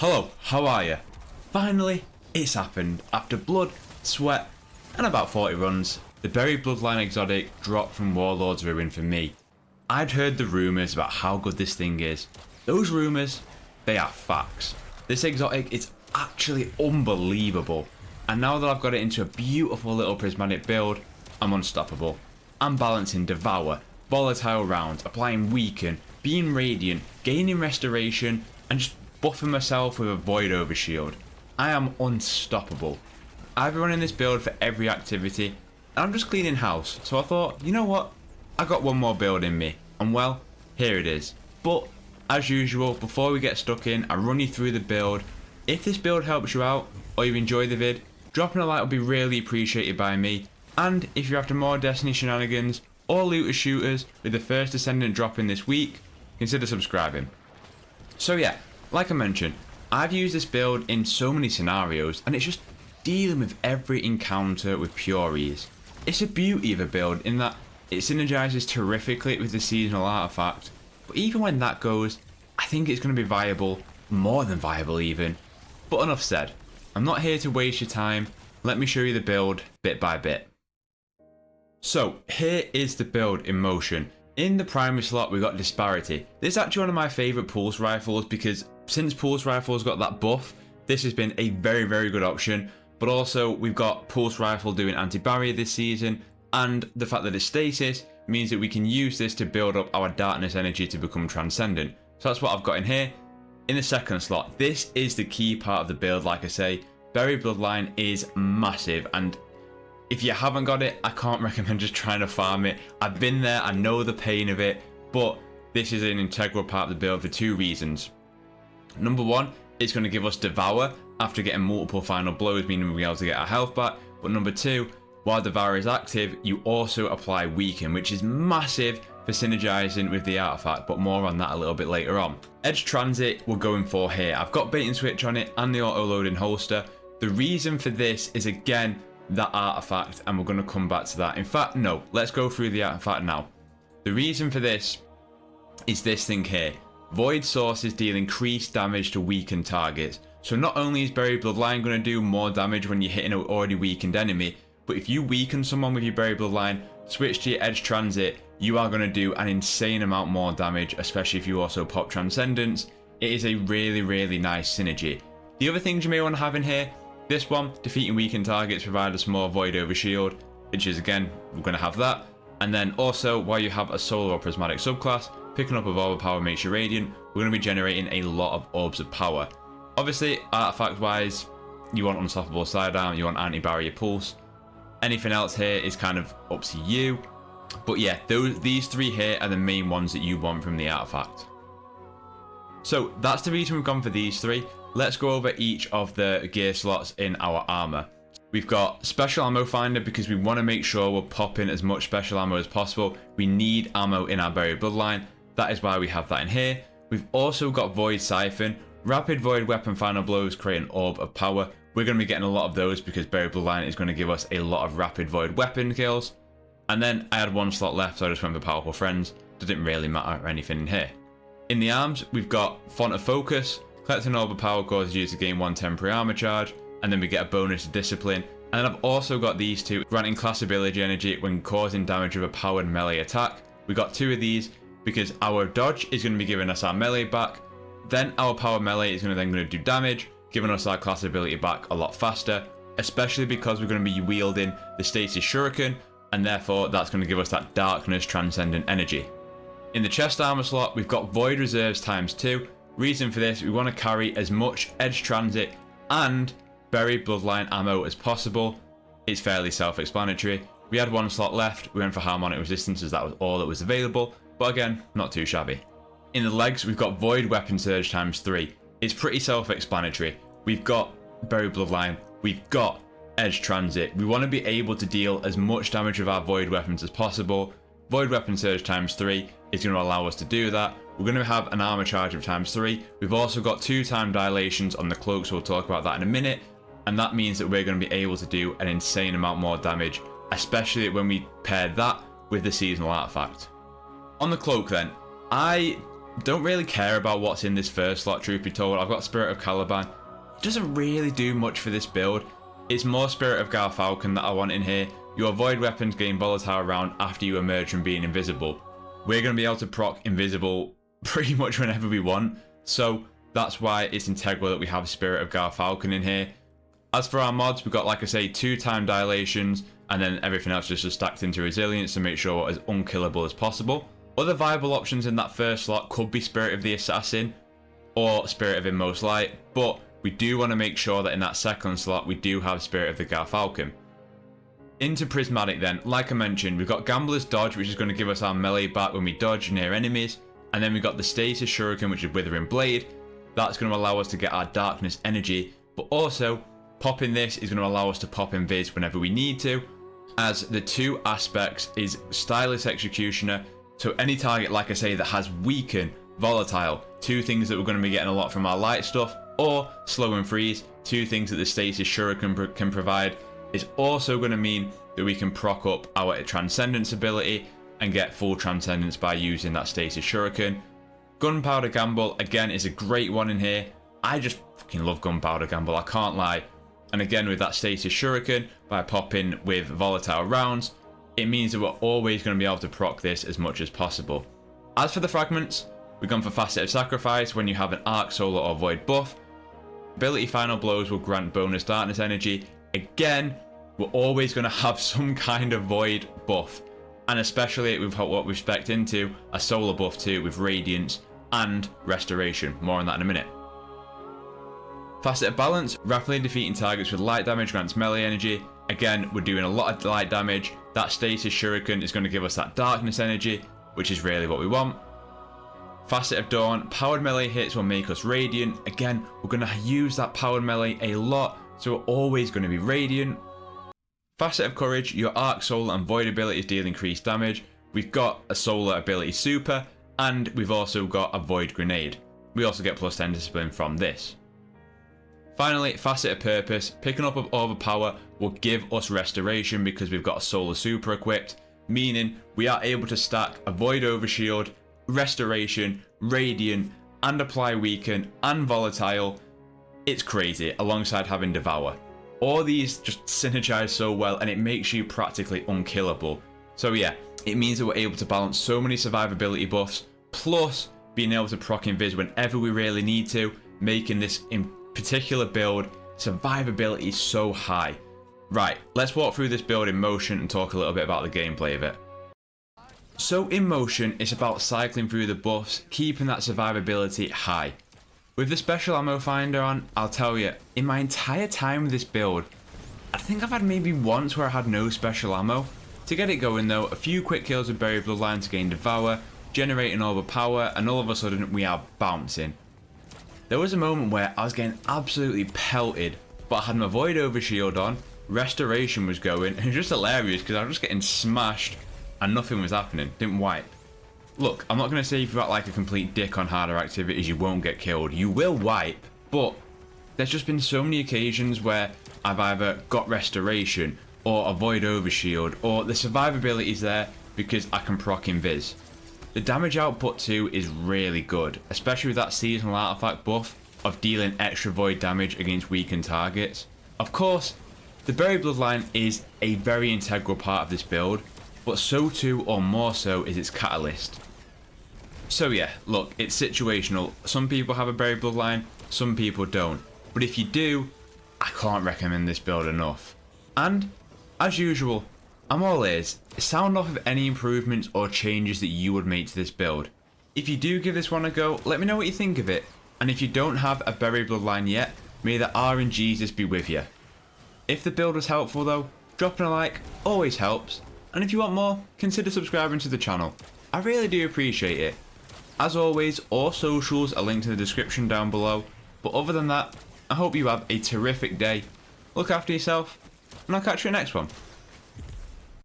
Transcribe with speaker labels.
Speaker 1: Hello, how are you? Finally, it's happened. After blood, sweat, and about 40 runs, the Buried Bloodline exotic dropped from Warlord's Ruin for me. I'd heard the rumours about how good this thing is. Those rumours, they are facts. This exotic is actually unbelievable. And now that I've got it into a beautiful little prismatic build, I'm unstoppable. I'm balancing Devour, Volatile Rounds, applying Weaken, being Radiant, gaining Restoration, and just buffing myself with a Void Overshield. I am unstoppable. I've been running this build for every activity, and I'm just cleaning house, so I thought, you know what? I got one more build in me, and well, here it is. But, as usual, before we get stuck in, I run you through the build. If this build helps you out, or you enjoy the vid, dropping a like will be really appreciated by me. And if you're after more Destiny shenanigans, or looter shooters with the first Ascendant dropping this week, consider subscribing. So yeah, like I mentioned, I've used this build in so many scenarios, and it's just dealing with every encounter with pure ease. It's a beauty of a build in that it synergizes terrifically with the seasonal artifact, but even when that goes, I think it's going to be viable, more than viable even. But enough said, I'm not here to waste your time, let me show you the build bit by bit. So here is the build in motion. In the primary slot we got Disparity. This is actually one of my favourite pulse rifles because since pulse rifles got that buff, this has been a very good option. But also we've got pulse rifle doing anti-barrier this season, and the fact that it's stasis means that we can use this to build up our darkness energy to become transcendent. So that's what I've got in here. In the second slot, this is the key part of the build. Like I say, Buried Bloodline is massive, and if you haven't got it, I can't recommend just trying to farm it. I've been there, I know the pain of it, but this is an integral part of the build for two reasons. Number one, it's going to give us Devour after getting multiple final blows, meaning we'll be able to get our health back. But number two, while Devour is active, you also apply Weaken, which is massive for synergizing with the artifact, but more on that a little bit later on. Edge Transit we're going for here. I've got bait and switch on it and the auto loading holster. The reason for this is again that artifact, and we're going to come back to that. In fact, no, let's go through the artifact now. The reason for this is this thing here. Void sources deal increased damage to weakened targets. So not only is Buried Bloodline going to do more damage when you're hitting an already weakened enemy, but if you weaken someone with your Buried Bloodline, switch to your Edge Transit, you are going to do an insane amount more damage, especially if you also pop Transcendence. It is a really nice synergy. The other things you may want to have in here, this one, defeating weakened targets provide us more Void Overshield, which is again, we're going to have that. And then also, while you have a Solar or Prismatic subclass, picking up Evolver Power makes you Radiant, we're going to be generating a lot of Orbs of Power. Obviously, artifact wise, you want Unstoppable Sidearm, you want Anti-Barrier Pulse. Anything else here is kind of up to you. But yeah, these three here are the main ones that you want from the artifact. So that's the reason we've gone for these three. Let's go over each of the gear slots in our armor. We've got Special Ammo Finder because we want to make sure we're popping as much special ammo as possible. We need ammo in our Buried Bloodline. That is why we have that in here. We've also got Void Siphon. Rapid Void Weapon Final Blows create an Orb of Power. We're going to be getting a lot of those because Buried Bloodline is going to give us a lot of Rapid Void Weapon kills. And then I had one slot left, so I just went for Powerful Friends. Doesn't really matter or anything in here. In the arms, we've got Font of Focus. Collect an Orb of Power causes you to gain 1 temporary armor charge, and then we get a bonus to Discipline. And then I've also got these two, granting class ability energy when causing damage with a powered melee attack. We got two of these because our dodge is going to be giving us our melee back. Then our power melee is going to do damage, giving us our class ability back a lot faster, especially because we're going to be wielding the Stasis Shuriken, and therefore that's going to give us that Darkness Transcendent energy. In the chest armor slot, we've got Void Reserves ×2. Reason for this, we want to carry as much Edge Transit and Buried Bloodline ammo as possible. It's fairly self-explanatory. We had one slot left, we went for Harmonic Resistance as that was all that was available, but again, not too shabby. In the legs, we've got Void Weapon Surge ×3. It's pretty self-explanatory. We've got Buried Bloodline, we've got Edge Transit. We want to be able to deal as much damage with our Void Weapons as possible. Void Weapon Surge ×3 is going to allow us to do that. We're going to have an armor charge of ×3. We've also got 2 time dilations on the cloak, so we'll talk about that in a minute. And that means that we're going to be able to do an insane amount more damage, especially when we pair that with the seasonal artifact. On the cloak then, I Don't really care about what's in this first slot, truth be told. I've got Spirit of Caliban. It doesn't really do much for this build. It's more Spirit of Garfalcon that I want in here. You avoid weapons gain volatile round after you emerge from being invisible. We're going to be able to proc invisible pretty much whenever we want. So that's why it's integral that we have Spirit of Garfalcon in here. As for our mods, we've got, like I say, 2 time dilations, and then everything else just stacked into resilience to make sure we're as unkillable as possible. Other viable options in that first slot could be Spirit of the Assassin or Spirit of Inmost Light, but we do want to make sure that in that second slot we do have Spirit of the Garfalcon. Into Prismatic then, like I mentioned, we've got Gambler's Dodge, which is going to give us our melee back when we dodge near enemies, and then we've got the Stasis Shuriken, which is Withering Blade. That's going to allow us to get our Darkness Energy, but also popping this is going to allow us to pop Invis whenever we need to, as the 2 aspects is Stylus Executioner. So any target, like I say, that has Weaken, Volatile, 2 things that we're going to be getting a lot from our light stuff, or Slow and Freeze, 2 things that the Stasis Shuriken can provide, is also going to mean that we can proc up our Transcendence ability and get full Transcendence by using that Stasis Shuriken. Gunpowder Gamble, again, is a great one in here. I just fucking love Gunpowder Gamble, I can't lie. And again, with that Stasis Shuriken, by popping with volatile rounds, it means that we're always going to be able to proc this as much as possible. As for the fragments, we've gone for Facet of Sacrifice when you have an Arc, Solar or Void buff. Ability Final Blows will grant bonus Darkness Energy. Again, we're always going to have some kind of Void buff. And especially with what we've spec'd into, a Solar buff too with Radiance and Restoration. More on that in a minute. Facet of Balance, rapidly defeating targets with light damage grants melee energy. Again, we're doing a lot of light damage. That Stasis Shuriken is going to give us that Darkness Energy, which is really what we want. Facet of Dawn, powered melee hits will make us Radiant. Again, we're going to use that powered melee a lot, so we're always going to be Radiant. Facet of Courage, your Arc, Solar and Void abilities deal increased damage. We've got a Solar ability Super, and we've also got a Void Grenade. We also get plus 10 Discipline from this. Finally, Facet of Purpose, picking up Overpower will give us Restoration because we've got a Solar Super equipped, meaning we are able to stack a Void Overshield, Restoration, Radiant, and apply Weaken and Volatile. It's crazy, alongside having Devour. All these just synergize so well and it makes you practically unkillable. So yeah, it means that we're able to balance so many survivability buffs, plus being able to proc Invis whenever we really need to, making this in particular build survivability so high. Right, let's walk through this build in motion and talk a little bit about the gameplay of it. So in motion, it's about cycling through the buffs, keeping that survivability high. With the special ammo finder on, I'll tell you, in my entire time with this build, I think I've had maybe once where I had no special ammo. To get it going though, a few quick kills with Buried Bloodline to gain Devour, generating Overpower, and all of a sudden we are bouncing. There was a moment where I was getting absolutely pelted, but I had my Void Overshield on, Restoration was going, and it was just hilarious because I was just getting smashed and nothing was happening, didn't wipe. Look, I'm not going to say if you act like a complete dick on harder activities you won't get killed, you will wipe, but there's just been so many occasions where I've either got Restoration or a Void Overshield, or the survivability is there because I can proc Invis. The damage output too is really good, especially with that seasonal artifact buff of dealing extra void damage against weakened targets. Of course, the Buried Bloodline is a very integral part of this build, but so too, or more so, is its catalyst. So yeah, look, it's situational. Some people have a Buried Bloodline, some people don't. But if you do, I can't recommend this build enough. And, as usual, I'm all ears. Sound off of any improvements or changes that you would make to this build. If you do give this one a go, let me know what you think of it. And if you don't have a Buried Bloodline yet, may the R in Jesus be with you. If the build was helpful though, dropping a like always helps. And if you want more, consider subscribing to the channel. I really do appreciate it. As always, all socials are linked in the description down below. But other than that, I hope you have a terrific day. Look after yourself, and I'll catch you in the next one.